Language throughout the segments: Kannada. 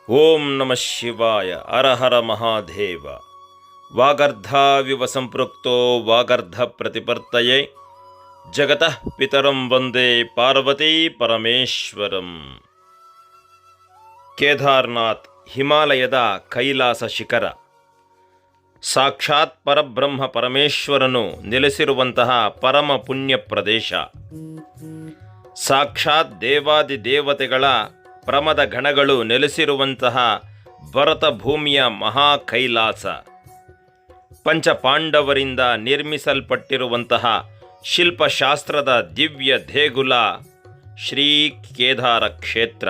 ಓಂ ನಮಃ ಶಿವಾಯ. ಹರ ಹರ ಮಹಾದೇವ. ವಾಗರ್ಧಾವಿವ ಸಂಪೃಕ್ತೋ ವಾಗರ್ಧ ಪ್ರತಿಪರ್ತಯೇ ಜಗತಃ ಪಿತರಂ ವಂದೇ ಪಾರ್ವತೀ ಪರಮೇಶ್ವರಂ. ಕೇದಾರ್ನಾಥ್ ಹಿಮಾಲಯದ ಕೈಲಾಸ ಶಿಖರ. ಸಾಕ್ಷಾತ್ ಪರಬ್ರಹ್ಮ ಪರಮೇಶ್ವರನು ನೆಲೆಸಿರುವಂತಹ ಪರಮ ಪುಣ್ಯ ಪ್ರದೇಶ. ಸಾಕ್ಷಾತ್ ದೇವಾದಿ ದೇವತೆಗಳ ಪ್ರಮದ ಗಣಗಳು ನೆಲೆಸಿರುವಂತಹ ಭರತ ಭೂಮಿಯ ಮಹಾ ಕೈಲಾಸ. ಪಂಚಪಾಂಡವರಿಂದ ನಿರ್ಮಿಸಲ್ಪಟ್ಟಿರುವಂತಹ ಶಿಲ್ಪಶಾಸ್ತ್ರದ ದಿವ್ಯ ದೇಗುಲ ಶ್ರೀ ಕೇದಾರ ಕ್ಷೇತ್ರ.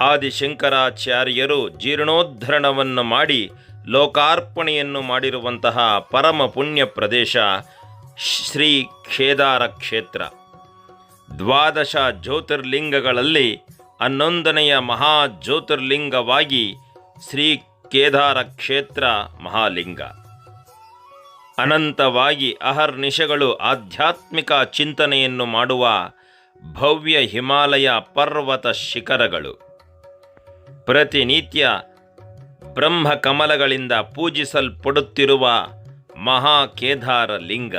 ಆದಿಶಂಕರಾಚಾರ್ಯರು ಜೀರ್ಣೋದ್ಧರಣವನ್ನು ಮಾಡಿ ಲೋಕಾರ್ಪಣೆಯನ್ನು ಮಾಡಿರುವಂತಹ ಪರಮ ಪುಣ್ಯ ಪ್ರದೇಶ ಶ್ರೀ ಕೇದಾರ ಕ್ಷೇತ್ರ. 12 ಜ್ಯೋತಿರ್ಲಿಂಗಗಳಲ್ಲಿ 11ನೆಯ ಮಹಾ ಜ್ಯೋತಿರ್ಲಿಂಗವಾಗಿ ಶ್ರೀ ಕೇದಾರ ಕ್ಷೇತ್ರ ಮಹಾಲಿಂಗ. ಅನಂತವಾಗಿ ಅಹರ್ನಿಶಗಳು ಆಧ್ಯಾತ್ಮಿಕ ಚಿಂತನೆಯನ್ನು ಮಾಡುವ ಭವ್ಯ ಹಿಮಾಲಯ ಪರ್ವತ ಶಿಖರಗಳು. ಪ್ರತಿನಿತ್ಯ ಬ್ರಹ್ಮಕಮಲಗಳಿಂದ ಪೂಜಿಸಲ್ಪಡುತ್ತಿರುವ ಮಹಾ ಕೇದಾರ ಲಿಂಗ.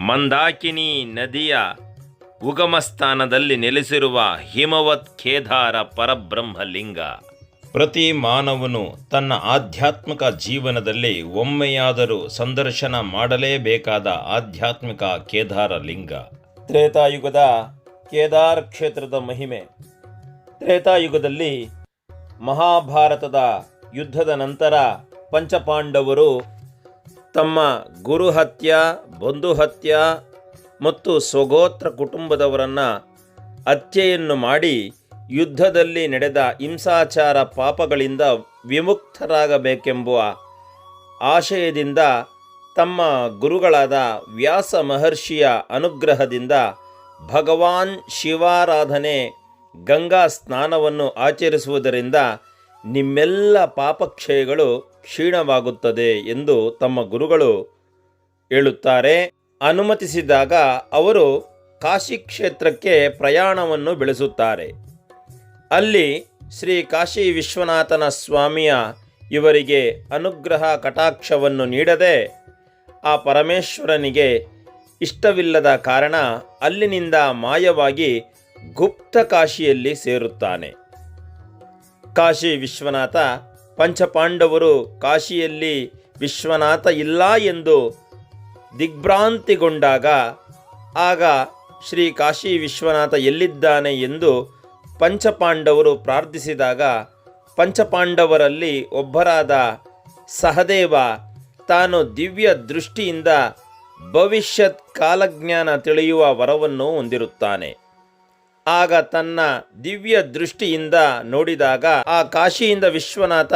ಮಂದಾಕಿನಿ ನದಿಯ ಉಗಮ ಸ್ಥಾನದಲ್ಲಿ ನೆಲೆಸಿರುವ ಹಿಮವತ್ ಕೇದಾರ ಪರಬ್ರಹ್ಮಲಿಂಗ. ಪ್ರತಿ ಮಾನವನು ತನ್ನ ಆಧ್ಯಾತ್ಮಿಕ ಜೀವನದಲ್ಲಿ ಒಮ್ಮೆಯಾದರೂ ಸಂದರ್ಶನ ಮಾಡಲೇಬೇಕಾದ ಆಧ್ಯಾತ್ಮಿಕ ಕೇದಾರ ಲಿಂಗ. ತ್ರೇತಾಯುಗದ ಕೇದಾರ ಕ್ಷೇತ್ರದ ಮಹಿಮೆ. ತ್ರೇತಾಯುಗದಲ್ಲಿ ಮಹಾಭಾರತದ ಯುದ್ಧದ ನಂತರ ಪಂಚಪಾಂಡವರು ತಮ್ಮ ಗುರುಹತ್ಯ, ಬಂಧುಹತ್ಯ ಮತ್ತು ಸ್ವಗೋತ್ರ ಕುಟುಂಬದವರನ್ನು ಹತ್ಯೆಯನ್ನು ಮಾಡಿ ಯುದ್ಧದಲ್ಲಿ ನಡೆದ ಹಿಂಸಾಚಾರ ಪಾಪಗಳಿಂದ ವಿಮುಕ್ತರಾಗಬೇಕೆಂಬ ಆಶಯದಿಂದ ತಮ್ಮ ಗುರುಗಳಾದ ವ್ಯಾಸ ಮಹರ್ಷಿಯ ಅನುಗ್ರಹದಿಂದ ಭಗವಾನ್ ಶಿವಾರಾಧನೆ, ಗಂಗಾ ಸ್ನಾನವನ್ನು ಆಚರಿಸುವುದರಿಂದ ನಿಮ್ಮೆಲ್ಲ ಪಾಪಕ್ಷಯಗಳು ಕ್ಷೀಣವಾಗುತ್ತದೆ ಎಂದು ತಮ್ಮ ಗುರುಗಳು ಹೇಳುತ್ತಾರೆ. ಅನುಮತಿಸಿದಾಗ ಅವರು ಕಾಶಿ ಕ್ಷೇತ್ರಕ್ಕೆ ಪ್ರಯಾಣವನ್ನು ಬೆಳೆಸುತ್ತಾರೆ. ಅಲ್ಲಿ ಶ್ರೀ ಕಾಶಿ ವಿಶ್ವನಾಥನ ಸ್ವಾಮಿಯ ಇವರಿಗೆ ಅನುಗ್ರಹ ಕಟಾಕ್ಷವನ್ನು ನೀಡದೆ ಆ ಪರಮೇಶ್ವರನಿಗೆ ಇಷ್ಟವಿಲ್ಲದ ಕಾರಣ ಅಲ್ಲಿನಿಂದ ಮಾಯವಾಗಿ ಗುಪ್ತ ಕಾಶಿಯಲ್ಲಿ ಸೇರುತ್ತಾನೆ. ಕಾಶಿ ವಿಶ್ವನಾಥ ಪಂಚಪಾಂಡವರು ಕಾಶಿಯಲ್ಲಿ ವಿಶ್ವನಾಥ ಇಲ್ಲ ಎಂದು ದಿಗ್ಭ್ರಾಂತಿಗೊಂಡಾಗ ಆಗ ಶ್ರೀ ಕಾಶಿ ವಿಶ್ವನಾಥ ಎಲ್ಲಿದ್ದಾನೆ ಎಂದು ಪಂಚಪಾಂಡವರು ಪ್ರಾರ್ಥಿಸಿದಾಗ ಪಂಚಪಾಂಡವರಲ್ಲಿ ಒಬ್ಬರಾದ ಸಹದೇವ ತಾನು ದಿವ್ಯ ದೃಷ್ಟಿಯಿಂದ ಭವಿಷ್ಯತ್ ಕಾಲಜ್ಞಾನ ತಿಳಿಯುವ ವರವನ್ನು ಹೊಂದಿರುತ್ತಾನೆ. ಆಗ ತನ್ನ ದಿವ್ಯ ದೃಷ್ಟಿಯಿಂದ ನೋಡಿದಾಗ ಆ ಕಾಶಿಯಿಂದ ವಿಶ್ವನಾಥ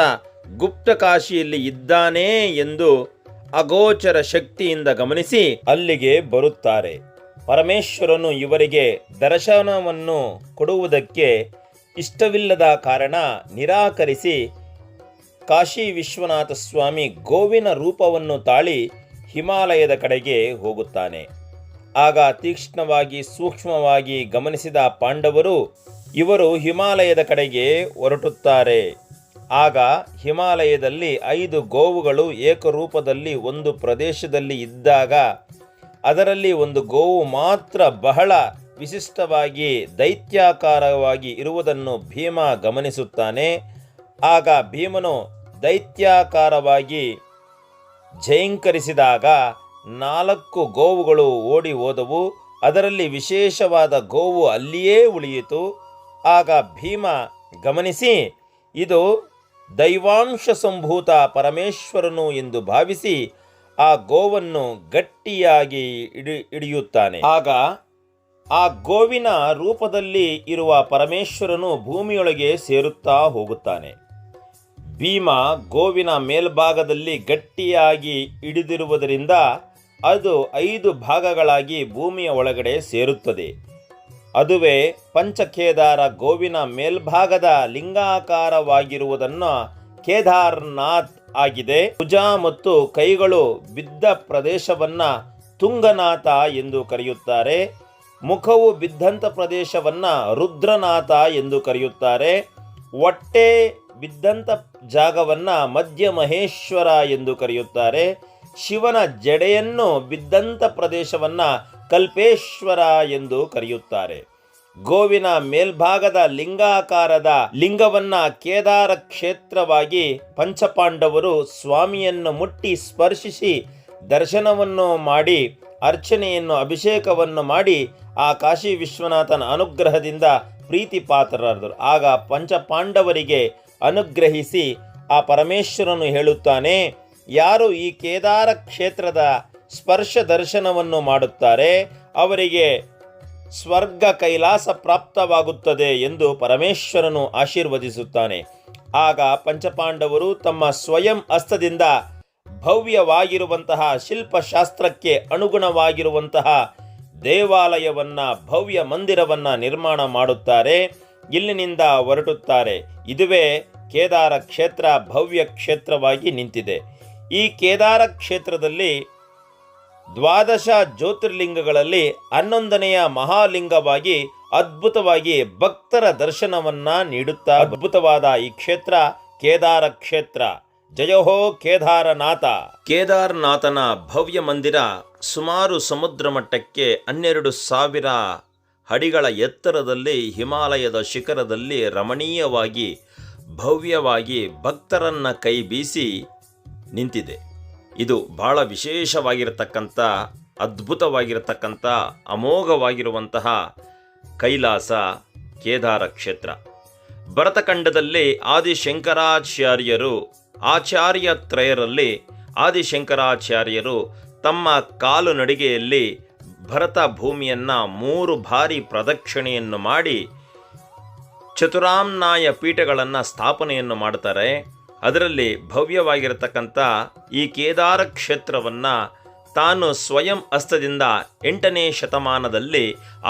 ಗುಪ್ತ ಕಾಶಿಯಲ್ಲಿ ಇದ್ದಾನೆ ಎಂದು ಅಗೋಚರ ಶಕ್ತಿಯಿಂದ ಗಮನಿಸಿ ಅಲ್ಲಿಗೆ ಬರುತ್ತಾರೆ. ಪರಮೇಶ್ವರನು ಇವರಿಗೆ ದರ್ಶನವನ್ನು ಕೊಡುವುದಕ್ಕೆ ಇಷ್ಟವಿಲ್ಲದ ಕಾರಣ ನಿರಾಕರಿಸಿ ಕಾಶಿ ವಿಶ್ವನಾಥ ಸ್ವಾಮಿ ಗೋವಿನ ರೂಪವನ್ನು ತಾಳಿ ಹಿಮಾಲಯದ ಕಡೆಗೆ ಹೋಗುತ್ತಾನೆ. ಆಗ ತೀಕ್ಷ್ಣವಾಗಿ ಸೂಕ್ಷ್ಮವಾಗಿ ಗಮನಿಸಿದ ಪಾಂಡವರು ಇವರು ಹಿಮಾಲಯದ ಕಡೆಗೆ ಹೊರಟುತ್ತಾರೆ. ಆಗ ಹಿಮಾಲಯದಲ್ಲಿ 5 ಗೋವುಗಳು ಏಕರೂಪದಲ್ಲಿ ಒಂದು ಪ್ರದೇಶದಲ್ಲಿ ಇದ್ದಾಗ ಅದರಲ್ಲಿ ಒಂದು ಗೋವು ಮಾತ್ರ ಬಹಳ ವಿಶಿಷ್ಟವಾಗಿ ದೈತ್ಯಾಕಾರವಾಗಿ ಇರುವುದನ್ನು ಭೀಮ ಗಮನಿಸುತ್ತಾನೆ. ಆಗ ಭೀಮನು ದೈತ್ಯಾಕಾರವಾಗಿ ಝೇಂಕರಿಸಿದಾಗ 4 ಗೋವುಗಳು ಓಡಿ ಹೋದವು. ಅದರಲ್ಲಿ ವಿಶೇಷವಾದ ಗೋವು ಅಲ್ಲಿಯೇ ಉಳಿಯಿತು. ಆಗ ಭೀಮ ಗಮನಿಸಿ ಇದು ದೈವಾಂಶ ಸಂಭೂತ ಪರಮೇಶ್ವರನು ಎಂದು ಭಾವಿಸಿ ಆ ಗೋವನ್ನು ಗಟ್ಟಿಯಾಗಿ ಹಿಡಿಯುತ್ತಾನೆ. ಆಗ ಆ ಗೋವಿನ ರೂಪದಲ್ಲಿ ಇರುವ ಪರಮೇಶ್ವರನು ಭೂಮಿಯೊಳಗೆ ಸೇರುತ್ತಾ ಹೋಗುತ್ತಾನೆ. ಭೀಮ ಗೋವಿನ ಮೇಲ್ಭಾಗದಲ್ಲಿ ಗಟ್ಟಿಯಾಗಿ ಹಿಡಿದಿರುವುದರಿಂದ ಅದು 5 ಭಾಗಗಳಾಗಿ ಭೂಮಿಯ ಒಳಗಡೆ ಸೇರುತ್ತದೆ. ಅದುವೇ ಪಂಚಕೇದಾರ ಗೋವಿನ ಮೇಲ್ಭಾಗದ ಲಿಂಗಾಕಾರವಾಗಿರುವುದನ್ನು ಕೇದಾರ್ನಾಥ್ ಆಗಿದೆ. ಭುಜ ಮತ್ತು ಕೈಗಳು ಬಿದ್ದ ಪ್ರದೇಶವನ್ನು ತುಂಗನಾಥ ಎಂದು ಕರೆಯುತ್ತಾರೆ. ಮುಖವು ಬಿದ್ದಂಥ ಪ್ರದೇಶವನ್ನು ರುದ್ರನಾಥ ಎಂದು ಕರೆಯುತ್ತಾರೆ. ಹೊಟ್ಟೆ ಬಿದ್ದಂಥ ಜಾಗವನ್ನು ಮಧ್ಯ ಮಹೇಶ್ವರ ಎಂದು ಕರೆಯುತ್ತಾರೆ. ಶಿವನ ಜಡೆಯನ್ನು ಬಿದ್ದಂಥ ಪ್ರದೇಶವನ್ನು ಕಲ್ಪೇಶ್ವರ ಎಂದು ಕರೆಯುತ್ತಾರೆ. ಗೋವಿನ ಮೇಲ್ಭಾಗದ ಲಿಂಗಾಕಾರದ ಲಿಂಗವನ್ನ ಕೇದಾರ ಕ್ಷೇತ್ರವಾಗಿ ಪಂಚಪಾಂಡವರು ಸ್ವಾಮಿಯನ್ನು ಮುಟ್ಟಿ ಸ್ಪರ್ಶಿಸಿ ದರ್ಶನವನ್ನು ಮಾಡಿ ಅರ್ಚನೆಯನ್ನು ಅಭಿಷೇಕವನ್ನು ಮಾಡಿ ಆ ಕಾಶಿ ವಿಶ್ವನಾಥನ ಅನುಗ್ರಹದಿಂದ ಪ್ರೀತಿ ಪಾತ್ರರಾದರು. ಆಗ ಪಂಚಪಾಂಡವರಿಗೆ ಅನುಗ್ರಹಿಸಿ ಆ ಪರಮೇಶ್ವರನು ಹೇಳುತ್ತಾನೆ, ಯಾರು ಈ ಕೇದಾರ ಕ್ಷೇತ್ರದ ಸ್ಪರ್ಶ ದರ್ಶನವನ್ನು ಮಾಡುತ್ತಾರೆ ಅವರಿಗೆ ಸ್ವರ್ಗ ಕೈಲಾಸ ಪ್ರಾಪ್ತವಾಗುತ್ತದೆ ಎಂದು ಪರಮೇಶ್ವರನು ಆಶೀರ್ವದಿಸುತ್ತಾನೆ. ಆಗ ಪಂಚಪಾಂಡವರು ತಮ್ಮ ಸ್ವಯಂ ಹಸ್ತದಿಂದ ಭವ್ಯವಾಗಿರುವಂತಹ ಶಿಲ್ಪಶಾಸ್ತ್ರಕ್ಕೆ ಅನುಗುಣವಾಗಿರುವಂತಹ ದೇವಾಲಯವನ್ನು, ಭವ್ಯ ಮಂದಿರವನ್ನು ನಿರ್ಮಾಣ ಮಾಡುತ್ತಾರೆ. ಇಲ್ಲಿನಿಂದ ಹೊರಟುತ್ತಾರೆ. ಇದುವೇ ಕೇದಾರ ಕ್ಷೇತ್ರ ಭವ್ಯ ಕ್ಷೇತ್ರವಾಗಿ ನಿಂತಿದೆ. ಈ ಕೇದಾರ ಕ್ಷೇತ್ರದಲ್ಲಿ 12 ಜ್ಯೋತಿರ್ಲಿಂಗಗಳಲ್ಲಿ 11ನೆಯ ಮಹಾಲಿಂಗವಾಗಿ ಅದ್ಭುತವಾಗಿ ಭಕ್ತರ ದರ್ಶನವನ್ನು ನೀಡುತ್ತಾ ಅದ್ಭುತವಾದ ಈ ಕ್ಷೇತ್ರ ಕೇದಾರ ಕ್ಷೇತ್ರ. ಜಯಹೋ ಕೇದಾರನಾಥ. ಕೇದಾರನಾಥನ ಭವ್ಯ ಮಂದಿರ ಸುಮಾರು ಸಮುದ್ರ ಮಟ್ಟಕ್ಕೆ 12,000 ಅಡಿಗಳ ಎತ್ತರದಲ್ಲಿ ಹಿಮಾಲಯದ ಶಿಖರದಲ್ಲಿ ರಮಣೀಯವಾಗಿ ಭವ್ಯವಾಗಿ ಭಕ್ತರನ್ನು ಕೈ ಬೀಸಿ ನಿಂತಿದೆ. ಇದು ಬಹಳ ವಿಶೇಷವಾಗಿರತಕ್ಕಂಥ ಅದ್ಭುತವಾಗಿರತಕ್ಕಂಥ ಅಮೋಘವಾಗಿರುವಂತಹ ಕೈಲಾಸ ಕೇದಾರ ಕ್ಷೇತ್ರ. ಭರತಖಂಡದಲ್ಲಿ ಆದಿಶಂಕರಾಚಾರ್ಯರು ಆಚಾರ್ಯತ್ರಯರಲ್ಲಿ ಆದಿಶಂಕರಾಚಾರ್ಯರು ತಮ್ಮ ಕಾಲು ನಡಿಗೆಯಲ್ಲಿ ಭರತ ಭೂಮಿಯನ್ನು 3 ಬಾರಿ ಪ್ರದಕ್ಷಿಣೆಯನ್ನು ಮಾಡಿ ಚತುರಾಮ್ನಾಯ ಪೀಠಗಳನ್ನು ಸ್ಥಾಪನೆಯನ್ನು ಮಾಡ್ತಾರೆ. ಅದರಲ್ಲಿ ಭವ್ಯವಾಗಿರತಕ್ಕಂಥ ಈ ಕೇದಾರ ಕ್ಷೇತ್ರವನ್ನು ತಾನು ಸ್ವಯಂ ಹಸ್ತದಿಂದ 8ನೇ ಶತಮಾನದಲ್ಲಿ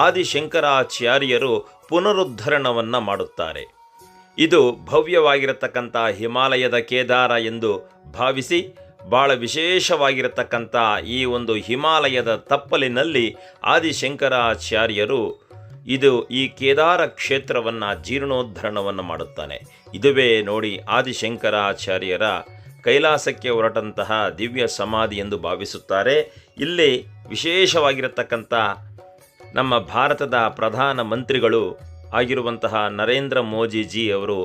ಆದಿಶಂಕರಾಚಾರ್ಯರು ಪುನರುದ್ಧರಣವನ್ನು ಮಾಡುತ್ತಾರೆ. ಇದು ಭವ್ಯವಾಗಿರತಕ್ಕಂಥ ಹಿಮಾಲಯದ ಕೇದಾರ ಎಂದು ಭಾವಿಸಿ ಬಹಳ ವಿಶೇಷವಾಗಿರತಕ್ಕಂಥ ಈ ಒಂದು ಹಿಮಾಲಯದ ತಪ್ಪಲಿನಲ್ಲಿ ಆದಿಶಂಕರಾಚಾರ್ಯರು ಈ ಕೇದಾರ ಕ್ಷೇತ್ರವನ್ನು ಜೀರ್ಣೋದ್ಧರಣವನ್ನು ಮಾಡುತ್ತಾನೆ. ಇದುವೇ ನೋಡಿ ಆದಿಶಂಕರಾಚಾರ್ಯರ ಕೈಲಾಸಕ್ಕೆ ಹೊರಟಂತಹ ದಿವ್ಯ ಸಮಾಧಿ ಎಂದು ಭಾವಿಸುತ್ತಾರೆ. ಇಲ್ಲಿ ವಿಶೇಷವಾಗಿರತಕ್ಕಂಥ ನಮ್ಮ ಭಾರತದ ಪ್ರಧಾನ ಮಂತ್ರಿಗಳು ಆಗಿರುವಂತಹ ನರೇಂದ್ರ ಮೋದಿಜಿ ಅವರು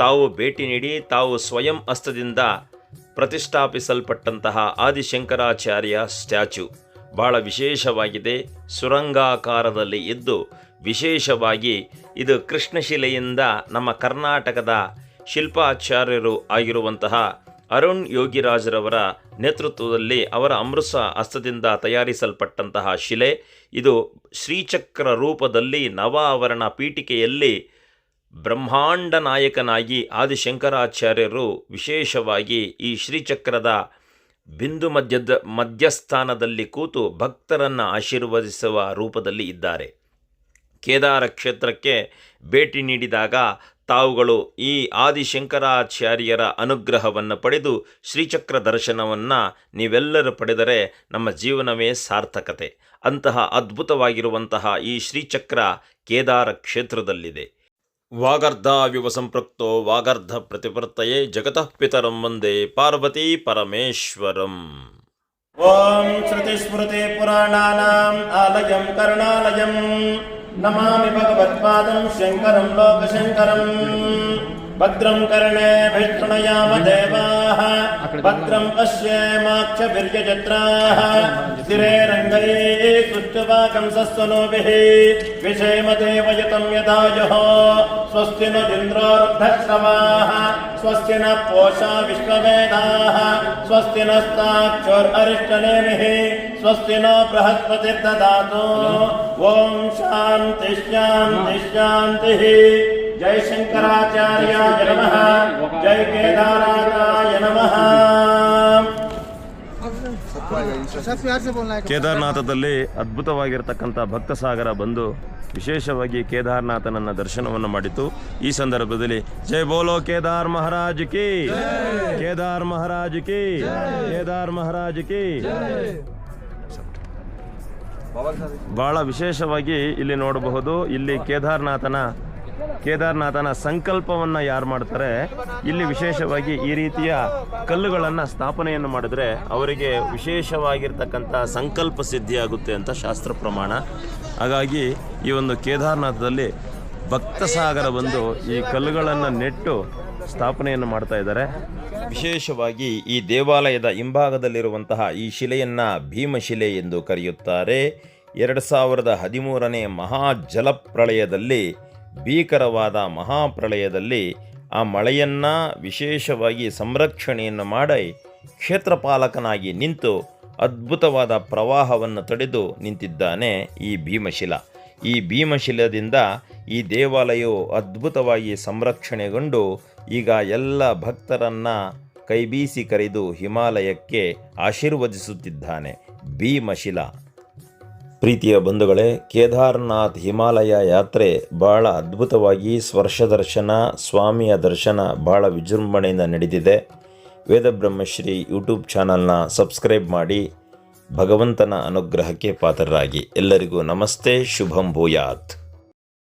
ತಾವು ಭೇಟಿ ನೀಡಿ ತಾವು ಸ್ವಯಂ ಹಸ್ತದಿಂದ ಪ್ರತಿಷ್ಠಾಪಿಸಲ್ಪಟ್ಟಂತಹ ಆದಿಶಂಕರಾಚಾರ್ಯ ಸ್ಟ್ಯಾಚ್ಯೂ ಬಹಳ ವಿಶೇಷವಾಗಿದೆ. ಸುರಂಗಾಕಾರದಲ್ಲಿ ಇದ್ದು ವಿಶೇಷವಾಗಿ ಇದು ಕೃಷ್ಣಶಿಲೆಯಿಂದ ನಮ್ಮ ಕರ್ನಾಟಕದ ಶಿಲ್ಪಾಚಾರ್ಯರು ಆಗಿರುವಂತಹ ಅರುಣ್ ಯೋಗಿರಾಜ್ರವರ ನೇತೃತ್ವದಲ್ಲಿ ಅವರ ಅಮೃತ ಹಸ್ತದಿಂದ ತಯಾರಿಸಲ್ಪಟ್ಟಂತಹ ಶಿಲೆ. ಇದು ಶ್ರೀಚಕ್ರ ರೂಪದಲ್ಲಿ ನವಾವರಣ ಪೀಠಿಕೆಯಲ್ಲಿ ಬ್ರಹ್ಮಾಂಡ ನಾಯಕನಾಗಿ ಆದಿಶಂಕರಾಚಾರ್ಯರು ವಿಶೇಷವಾಗಿ ಈ ಶ್ರೀಚಕ್ರದ ಬಿಂದು ಮಧ್ಯಸ್ಥಾನದಲ್ಲಿ ಕೂತು ಭಕ್ತರನ್ನು ಆಶೀರ್ವದಿಸುವ ರೂಪದಲ್ಲಿ ಇದ್ದಾರೆ. ಕೇದಾರ ಕ್ಷೇತ್ರಕ್ಕೆ ಭೇಟಿ ನೀಡಿದಾಗ ತಾವುಗಳು ಈ ಆದಿಶಂಕರಾಚಾರ್ಯರ ಅನುಗ್ರಹವನ್ನು ಪಡೆದು ಶ್ರೀಚಕ್ರ ದರ್ಶನವನ್ನು ನೀವೆಲ್ಲರೂ ಪಡೆದರೆ ನಮ್ಮ ಜೀವನವೇ ಸಾರ್ಥಕತೆ. ಅಂತಹ ಅದ್ಭುತವಾಗಿರುವಂತಹ ಈ ಶ್ರೀಚಕ್ರ ಕೇದಾರ ಕ್ಷೇತ್ರದಲ್ಲಿದೆ. ವಾಗರ್ಧಾವಿವ ಸಂಪೃಕ್ತೋ ವಾಗರ್ಧ ಪ್ರತಿಪರ್ತಯೇ ಜಗತಃ ಪಿತರಂ ವಂದೇ ಪಾರ್ವತೀ ಪರಮೇಶ್ವರಂ. ಓಂ ಶ್ರುತಿ ಸ್ಮೃತಿ ಪುರಾಣಾನಾಂ ಆಲಯಂ ಕರುಣಾಲಯಂ ನಮಾಮಿ ಭಗವತ್ಪಾದಂ ಶಂಕರಂ ಲೋಕಶಂಕರಂ. ಭದ್ರಂ ಕರ್ಣೇಭಿಃ ಶೃಣುಯಾಮ ದೇವಾಃ ಭದ್ರಂ ಪಶ್ಯೇಮಾಕ್ಷಭಿರ್ಯಜತ್ರಾಃ ಸ್ಥಿರೈರಂಗೈಃ ಸುಷ್ಠುವಾಗಂಸಸ್ತನೂಭಿಃ ವಿಷೇಮ ದೇವಯतं ಯದಾಯುಃ. ಸ್ವಸ್ತಿ ನ ಇಂದ್ರೋ ವೃದ್ಧಶ್ರವಾಃ ಸ್ವಸ್ತಿ ನ ಪೂಷಾ ವಿಶ್ವವೇದಾಃ ಸ್ವಸ್ತಿ ನಸ್ತಾಕ್ಷೋರ್ಅರಿಷ್ಟನೇಮಿಃ ಸ್ವಸ್ತಿ ನ ಬೃಹಸ್ಪತಿರ್ದದಾತು. ಓಂ ಶಾಂತಿ ಶಾಂತಿ ಶಾಂತಿಃ. ಜೈ ಶಂಕರಾಚಾರ್ಯಾಯ ನಮಃ. ಜೈ ಕೇದಾರಾಯ ನಮಃ. ಕೇದಾರನಾಥದಲ್ಲಿ ಅದ್ಭುತವಾಗಿರತಕ್ಕಂಥ ಭಕ್ತ ಸಾಗರ ಬಂದು ವಿಶೇಷವಾಗಿ ಕೇದಾರನಾಥನನ್ನ ದರ್ಶನವನ್ನು ಮಾಡಿತು. ಈ ಸಂದರ್ಭದಲ್ಲಿ ಜೈ ಬೋಲೋ ಕೇದಾರ್ ಮಹಾರಾಜ್ ಕಿ, ಕೇದಾರ್ ಮಹಾರಾಜ್ ಕಿ, ಕೇದಾರ್ ಮಹಾರಾಜ್ ಕಿ. ಬಹಳ ವಿಶೇಷವಾಗಿ ಇಲ್ಲಿ ನೋಡಬಹುದು. ಇಲ್ಲಿ ಕೇದಾರನಾಥನ ಕೇದಾರನಾಥನ ಸಂಕಲ್ಪವನ್ನು ಯಾರು ಮಾಡ್ತಾರೆ, ಇಲ್ಲಿ ವಿಶೇಷವಾಗಿ ಈ ರೀತಿಯ ಕಲ್ಲುಗಳನ್ನು ಸ್ಥಾಪನೆಯನ್ನು ಮಾಡಿದ್ರೆ ಅವರಿಗೆ ವಿಶೇಷವಾಗಿರ್ತಕ್ಕಂಥ ಸಂಕಲ್ಪ ಸಿದ್ಧಿಯಾಗುತ್ತೆ ಅಂತ ಶಾಸ್ತ್ರ ಪ್ರಮಾಣ. ಹಾಗಾಗಿ ಈ ಒಂದು ಕೇದಾರನಾಥದಲ್ಲಿ ಭಕ್ತ ಸಾಗರ ಬಂದು ಈ ಕಲ್ಲುಗಳನ್ನು ನೆಟ್ಟು ಸ್ಥಾಪನೆಯನ್ನು ಮಾಡ್ತಾ ಇದ್ದಾರೆ. ವಿಶೇಷವಾಗಿ ಈ ದೇವಾಲಯದ ಹಿಂಭಾಗದಲ್ಲಿರುವಂತಹ ಈ ಶಿಲೆಯನ್ನು ಭೀಮಶಿಲೆ ಎಂದು ಕರೆಯುತ್ತಾರೆ. 2013ನೇ ಮಹಾ ಜಲಪ್ರಳಯದಲ್ಲಿ, ಭೀಕರವಾದ ಮಹಾಪ್ರಳಯದಲ್ಲಿ ಆ ಮಳೆಯನ್ನು ವಿಶೇಷವಾಗಿ ಸಂರಕ್ಷಣೆಯನ್ನು ಮಾಡಿ ಕ್ಷೇತ್ರಪಾಲಕನಾಗಿ ನಿಂತು ಅದ್ಭುತವಾದ ಪ್ರವಾಹವನ್ನು ತಡೆದು ನಿಂತಿದ್ದಾನೆ ಈ ಭೀಮಶಿಲ. ಈ ಭೀಮಶಿಲದಿಂದ ಈ ದೇವಾಲಯವು ಅದ್ಭುತವಾಗಿ ಸಂರಕ್ಷಣೆಗೊಂಡು ಈಗ ಎಲ್ಲ ಭಕ್ತರನ್ನು ಕೈಬೀಸಿ ಕರೆದು ಹಿಮಾಲಯಕ್ಕೆ ಆಶೀರ್ವದಿಸುತ್ತಿದ್ದಾನೆ ಭೀಮಶಿಲ. ಪ್ರೀತಿಯ ಬಂಧುಗಳೇ, ಕೇದಾರನಾಥ್ ಹಿಮಾಲಯ ಯಾತ್ರೆ ಭಾಳ ಅದ್ಭುತವಾಗಿ ಸ್ಪರ್ಶದರ್ಶನ, ಸ್ವಾಮಿಯ ದರ್ಶನ ಭಾಳ ವಿಜೃಂಭಣೆಯಿಂದ ನಡೆದಿದೆ. ವೇದಬ್ರಹ್ಮಶ್ರೀ ಯೂಟ್ಯೂಬ್ ಚಾನಲ್ನ ಸಬ್ಸ್ಕ್ರೈಬ್ ಮಾಡಿ ಭಗವಂತನ ಅನುಗ್ರಹಕ್ಕೆ ಪಾತ್ರರಾಗಿ. ಎಲ್ಲರಿಗೂ ನಮಸ್ತೆ, ಶುಭಂ ಭೂಯಾತ್.